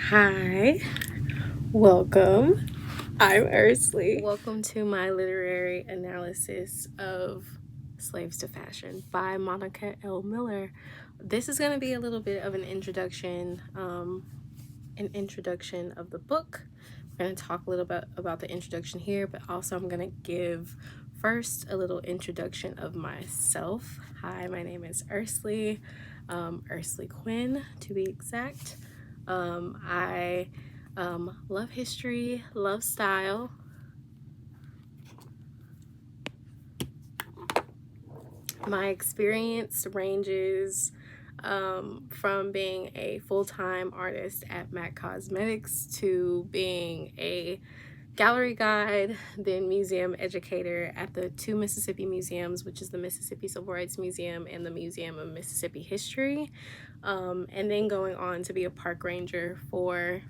Hi, welcome. I'm Ursley. Welcome to my literary analysis of Slaves to Fashion by Monica L. Miller. This is going to be a little bit of an introduction of the book. We're going to talk a little bit about the introduction here, but also I'm going to give first a little introduction of myself. Hi, my name is Ursley, Ursley Quinn to be exact. I love history, love style. My experience ranges from being a full-time artist at MAC Cosmetics to being a gallery guide, then museum educator at the two Mississippi museums, which is the Mississippi Civil Rights Museum and the Museum of Mississippi History, and then going on to be a park ranger for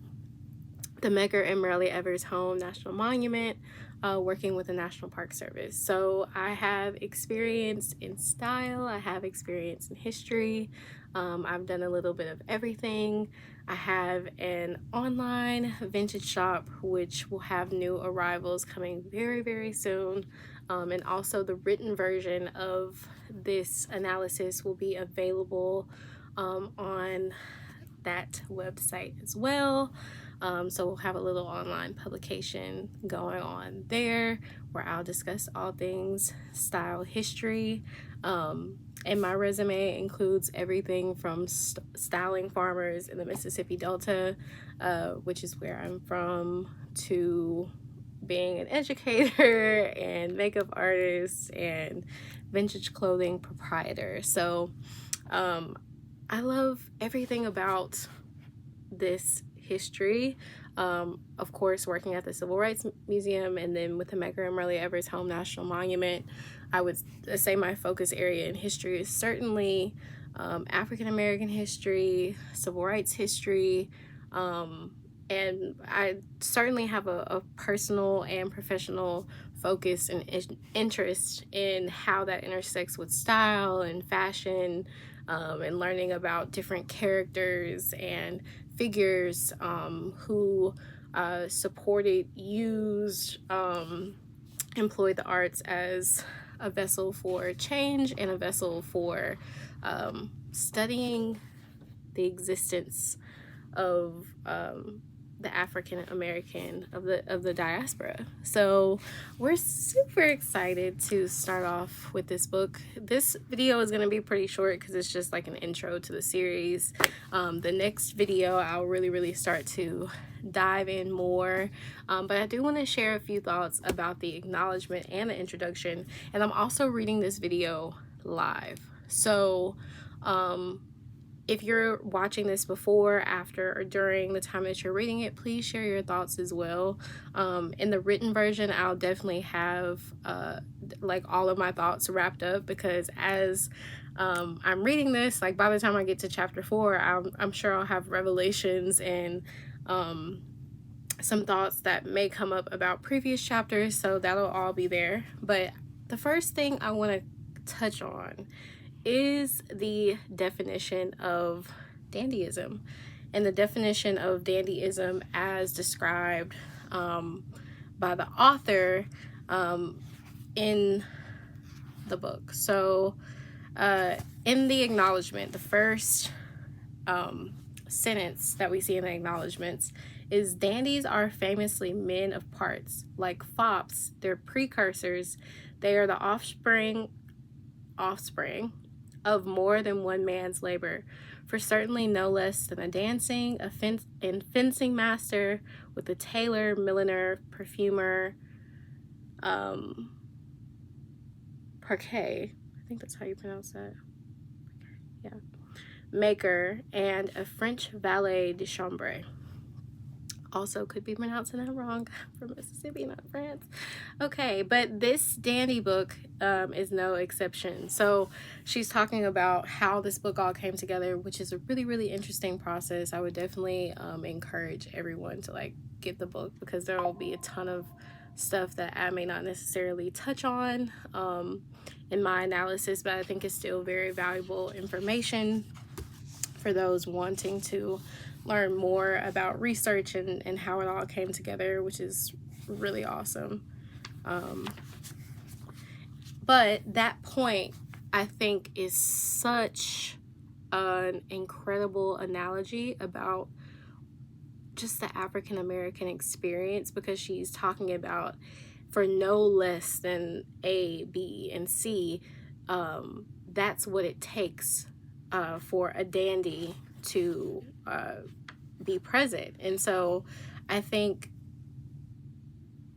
the Medgar and Marilee Evers Home National Monument, working with the National Park Service. So I have experience in style, I have experience in history, I've done a little bit of everything. I have an online vintage shop which will have new arrivals coming very, very soon. And also the written version of this analysis will be available on that website as well. So we'll have a little online publication going on there where I'll discuss all things style history. And my resume includes everything from styling farmers in the Mississippi Delta, which is where I'm from, to being an educator and makeup artist and vintage clothing proprietor. So I love everything about this history. Of course, working at the Civil Rights Museum and then with the Medgar and Marilee Evers Home National Monument, I would say my focus area in history is certainly African American history, civil rights history, and I certainly have a personal and professional focus and interest in how that intersects with style and fashion, and learning about different characters and figures who supported, used, employed the arts as a vessel for change and a vessel for studying the existence of the African American of the diaspora. So we're super excited to start off with this book. This video is going to be pretty short because it's just like an intro to the series. The next video I'll really start to dive in more, but I do want to share a few thoughts about the acknowledgement and the introduction, and I'm also reading this video live. So if you're watching this before, after, or during the time that you're reading it, please share your thoughts as well. In the written version, I'll definitely have like all of my thoughts wrapped up, because as I'm reading this, like by the time I get to chapter 4, I'm sure I'll have revelations and some thoughts that may come up about previous chapters, so that'll all be there. But the first thing I want to touch on is the definition of dandyism, and the definition of dandyism as described by the author in the book. So in the acknowledgement, the first sentence that we see in the acknowledgements is, dandies are famously men of parts. Like fops, they're precursors. They are the offspring of more than one man's labor, for certainly no less than a dancing, and fencing master, with a tailor, milliner, perfumer, parquet, I think that's how you pronounce that, yeah, maker, and a French valet de chambre. Also could be pronouncing that wrong. From Mississippi, not France. Okay, but this dandy book is no exception. So she's talking about how this book all came together, which is a really interesting process. I would definitely encourage everyone to like get the book, because there will be a ton of stuff that I may not necessarily touch on in my analysis, but I think it's still very valuable information for those wanting to learn more about research and how it all came together, which is really awesome. But that point, I think, is such an incredible analogy about just the African American experience, because she's talking about, for no less than A, B, and C, that's what it takes for a dandy to be present. And so I think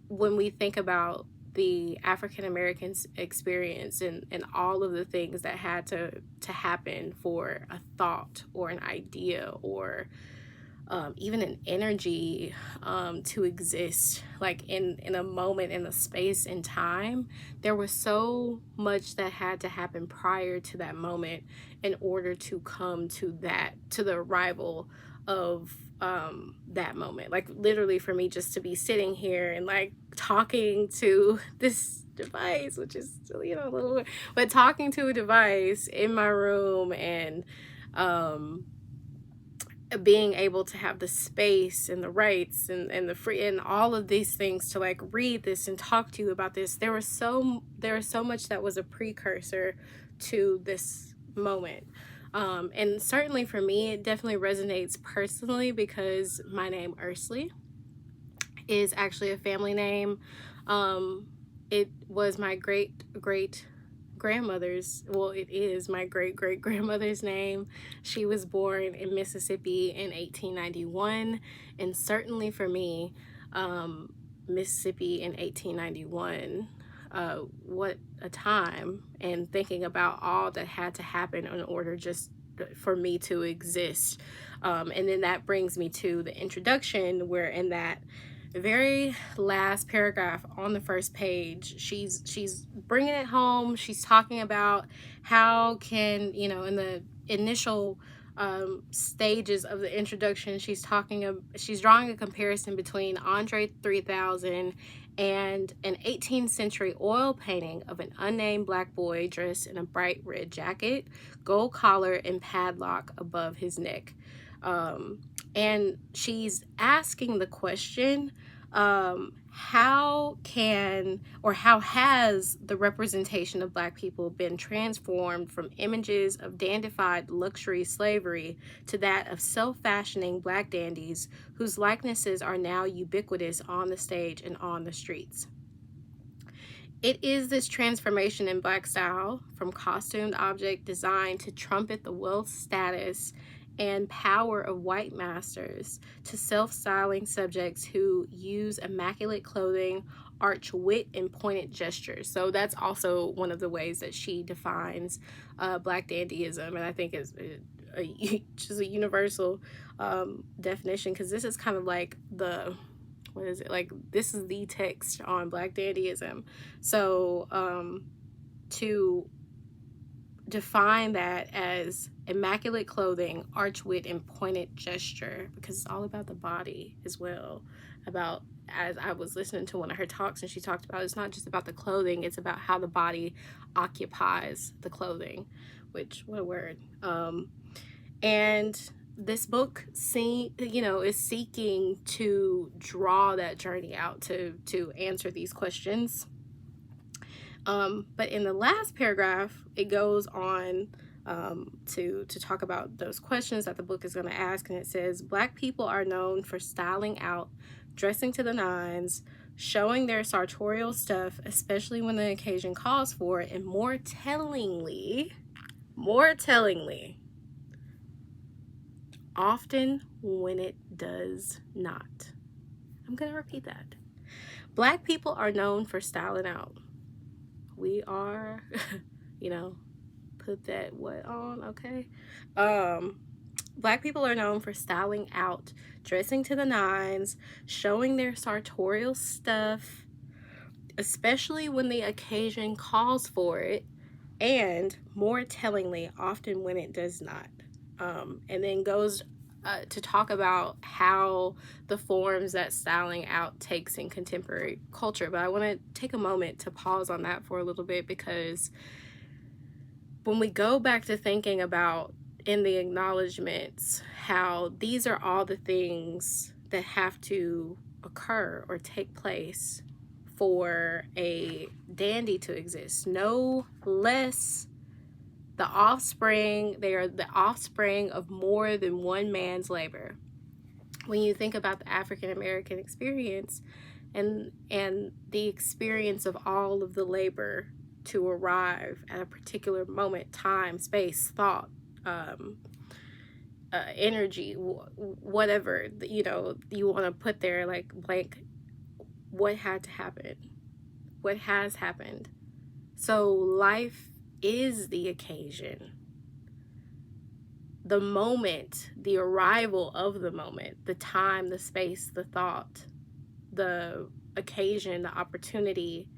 when we think about the African Americans experience and all of the things that had to happen for a thought or an idea or even an energy to exist, like in a moment, in a space and time, there was so much that had to happen prior to that moment in order to come to the arrival of that moment. Like literally for me just to be sitting here and like talking to this device, which is, you know, a little, but talking to a device in my room and being able to have the space and the rights and the free and all of these things to like read this and talk to you about this, there was so much that was a precursor to this moment. And certainly for me, it definitely resonates personally because my name Ursley is actually a family name. It was my great grandmother's, well, it is my great grandmother's name. She was born in Mississippi in 1891, and certainly for me, Mississippi in 1891, what a time, and thinking about all that had to happen in order just for me to exist. And then that brings me to the introduction, where in that very last paragraph on the first page, she's bringing it home. She's talking about how can, you know, in the initial stages of the introduction, she's drawing a comparison between Andre 3000 and an 18th century oil painting of an unnamed black boy dressed in a bright red jacket, gold collar, and padlock above his neck. And she's asking the question, how has the representation of black people been transformed from images of dandified luxury slavery to that of self-fashioning black dandies whose likenesses are now ubiquitous on the stage and on the streets? It is this transformation in black style, from costumed object design to trumpet the wealth, status, and power of white masters, to self-styling subjects who use immaculate clothing, arch wit, and pointed gestures. So that's also one of the ways that she defines Black dandyism, and I think is just a universal definition, because this is kind of like this is the text on Black dandyism. So to define that as immaculate clothing, arch wit, and pointed gesture, because it's all about the body as well. About, as I was listening to one of her talks, and she talked about, it's not just about the clothing, it's about how the body occupies the clothing, which, what a word. And this book is seeking to draw that journey out to answer these questions. But in the last paragraph, it goes on to talk about those questions that the book is going to ask. And it says, Black people are known for styling out, dressing to the nines, showing their sartorial stuff, especially when the occasion calls for it, and more tellingly, often when it does not. I'm going to repeat that. Black people are known for styling out. We are, put that what on, okay? Black people are known for styling out, dressing to the nines, showing their sartorial stuff, especially when the occasion calls for it, and more tellingly, often when it does not. And then goes to talk about how the forms that styling out takes in contemporary culture. But I want to take a moment to pause on that for a little bit, because when we go back to thinking about in the acknowledgments how these are all the things that have to occur or take place for a dandy to exist. No less the offspring, they are the offspring of more than one man's labor. When you think about the African American experience and the experience of all of the labor to arrive at a particular moment, time, space, thought, energy, whatever you want to put there, like blank, what had to happen, what has happened. So life is the occasion, the moment, the arrival of the moment, the time, the space, the thought, the occasion, the opportunity.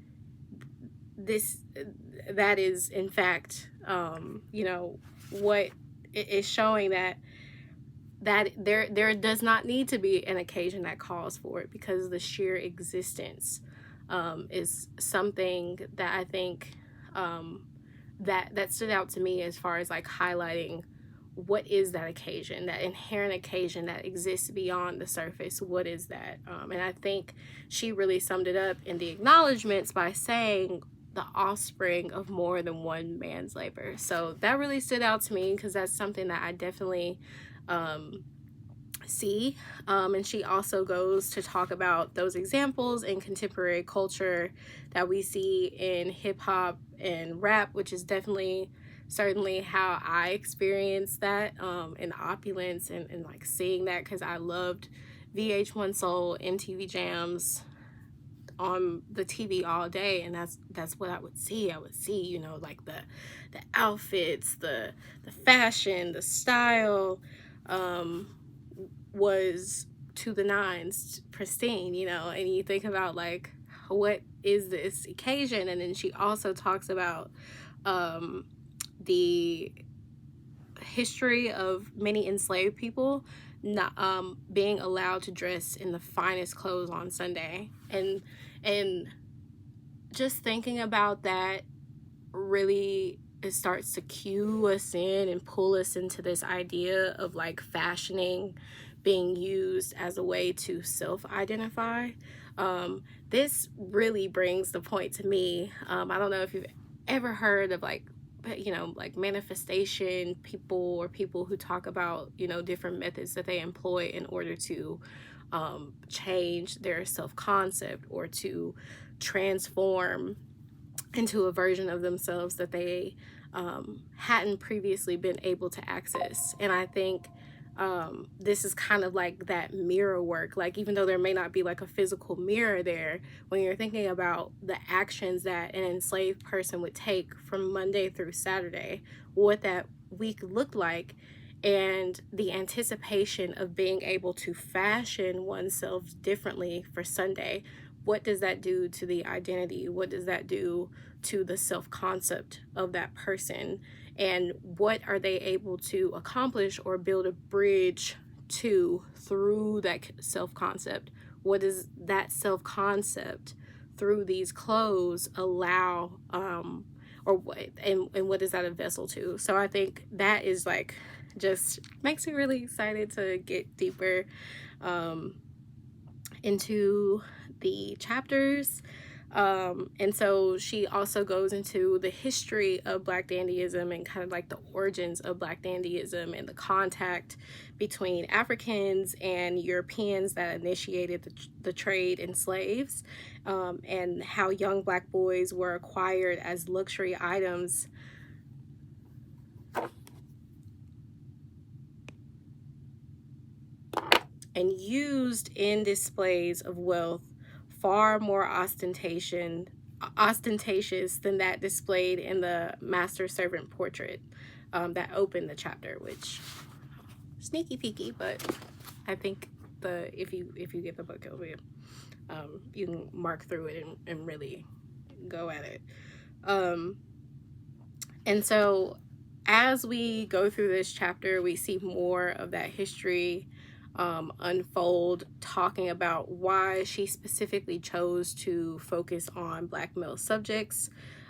That is in fact what is showing that there does not need to be an occasion that calls for it, because the sheer existence is something that I think that stood out to me as far as like highlighting what is that occasion, that inherent occasion that exists beyond the surface. What is that? And I think she really summed it up in the acknowledgments by saying the offspring of more than one man's labor. So that really stood out to me because that's something that I definitely see. And she also goes to talk about those examples in contemporary culture that we see in hip hop and rap, which is certainly how I experienced that in opulence and like seeing that, because I loved VH1 Soul, MTV Jams on the TV all day, and that's what I would see. I would see, like the outfits, the fashion, the style was to the nines, pristine, and you think about like, what is this occasion? And then she also talks about the history of many enslaved people not being allowed to dress in the finest clothes on Sunday, and just thinking about that, really it starts to cue us in and pull us into this idea of like fashioning being used as a way to self-identify. This really brings the point to me. I don't know if you've ever heard of like manifestation people, or people who talk about different methods that they employ in order to change their self-concept or to transform into a version of themselves that they hadn't previously been able to access. And I think this is kind of like that mirror work. Like, even though there may not be like a physical mirror there, when you're thinking about the actions that an enslaved person would take from Monday through Saturday, what that week looked like, and the anticipation of being able to fashion oneself differently for Sunday, what does that do to the identity? What does that do to the self-concept of that person? And what are they able to accomplish or build a bridge to through that self-concept? What does that self-concept through these clothes allow, or what, and what is that a vessel to? So I think that is like, just makes me really excited to get deeper into the chapters. And so she also goes into the history of Black Dandyism and kind of like the origins of Black Dandyism and the contact between Africans and Europeans that initiated the trade in slaves, and how young Black boys were acquired as luxury items and used in displays of wealth far more ostentatious than that displayed in the master servant portrait that opened the chapter, which sneaky peeky, but I think if you get the book, it'll be you can mark through it and really go at it. And so as we go through this chapter, we see more of that history unfold, talking about why she specifically chose to focus on Black male subjects,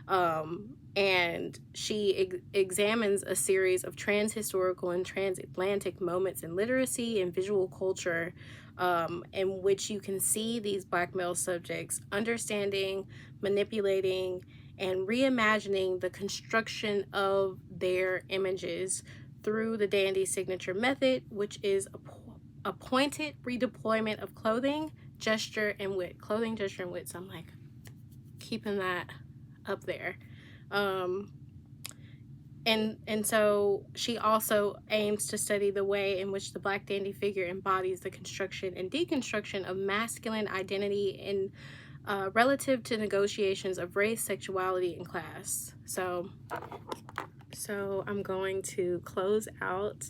And she examines a series of transhistorical and transatlantic moments in literacy and visual culture, in which you can see these Black male subjects understanding, manipulating, and reimagining the construction of their images through the Dandy signature method, which is a pointed redeployment of clothing, gesture, and wit. Clothing, gesture, and wit. So I'm like keeping that up there. And so she also aims to study the way in which the Black dandy figure embodies the construction and deconstruction of masculine identity in relative to negotiations of race, sexuality, and class. So I'm going to close out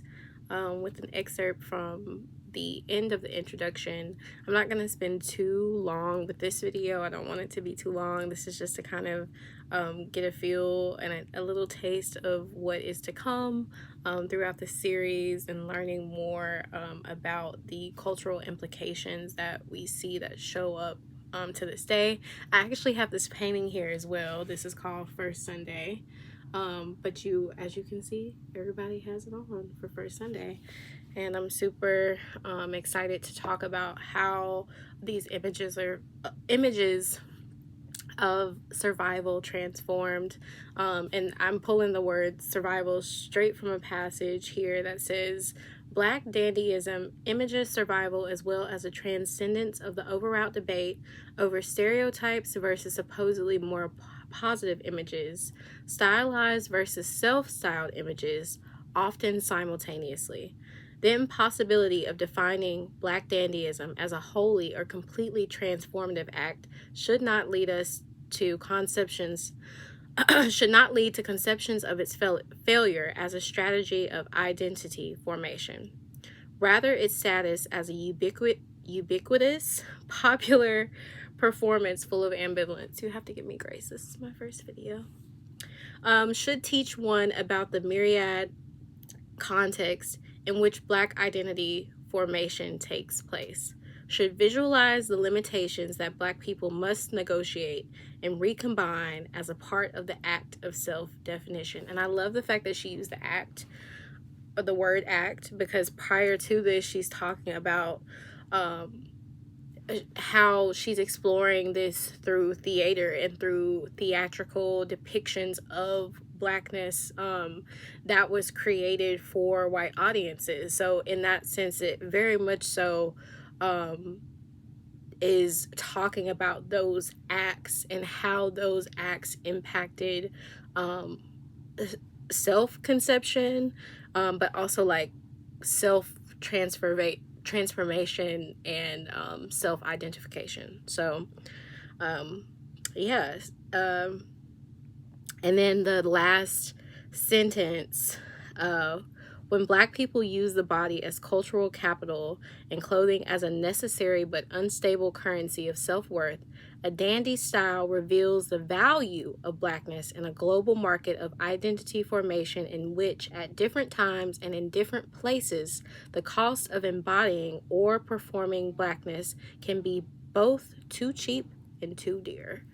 with an excerpt from the end of the introduction. I'm not going to spend too long with this video. I don't want it to be too long. This is just to kind of get a feel and a little taste of what is to come throughout the series, and learning more about the cultural implications that we see that show up to this day. I actually have this painting here as well. This is called First Sunday. But as you can see, everybody has it on for First Sunday. And I'm super excited to talk about how these images are images of survival transformed. And I'm pulling the word survival straight from a passage here that says, Black dandyism images survival as well as a transcendence of the overwrought debate over stereotypes versus supposedly more positive images, stylized versus self-styled images, often simultaneously. The impossibility of defining Black dandyism as a wholly or completely transformative act should not lead us to conceptions should not lead to conceptions of its failure as a strategy of identity formation. Rather, its status as a ubiquitous, popular performance full of ambivalence. You have to give me grace. This is my first video. Should teach one about the myriad context in which Black identity formation takes place. Should visualize the limitations that Black people must negotiate and recombine as a part of the act of self-definition. And I love the fact that she used the act, or the word act, because prior to this, she's talking about how she's exploring this through theater and through theatrical depictions of Blackness that was created for white audiences. So in that sense, it very much so is talking about those acts and how those acts impacted self-conception, but also like transformation and self-identification. So yes. And then the last sentence, when Black people use the body as cultural capital and clothing as a necessary but unstable currency of self-worth, a dandy style reveals the value of Blackness in a global market of identity formation in which, at different times and in different places, the cost of embodying or performing Blackness can be both too cheap and too dear.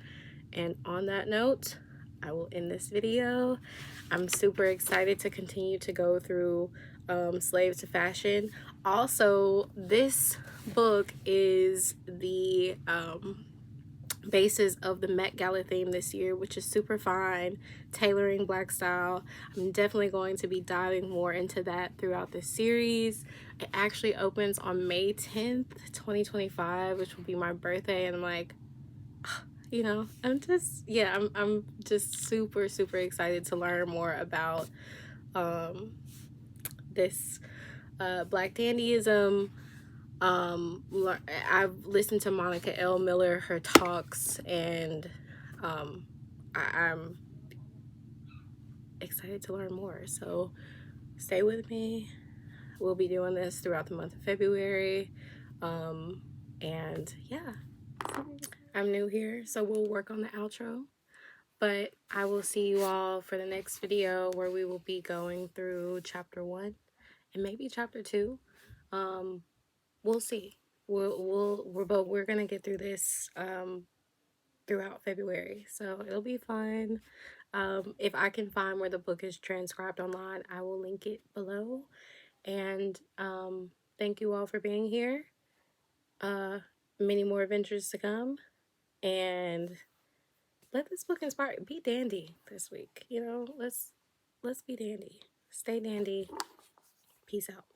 And on that note, I will end this video. I'm super excited to continue to go through Slaves to Fashion. Also, this book is the basis of the Met Gala theme this year, which is Superfine, Tailoring Black Style. I'm definitely going to be diving more into that throughout this series. It actually opens on May 10th, 2025, which will be my birthday, and I'm like, you know, I'm just super excited to learn more about this Black dandyism. I've listened to Monica L. Miller, her talks, and I'm excited to learn more. So stay with me. We'll be doing this throughout the month of February. And yeah. I'm new here, so we'll work on the outro, but I will see you all for the next video where we will be going through chapter 1 and maybe chapter 2. We'll see. But we're gonna get through this throughout February. So it'll be fun. If I can find where the book is transcribed online, I will link it below. And thank you all for being here. Many more adventures to come. And let this book inspire. Be dandy this week. You know, let's be dandy. Stay dandy. Peace out.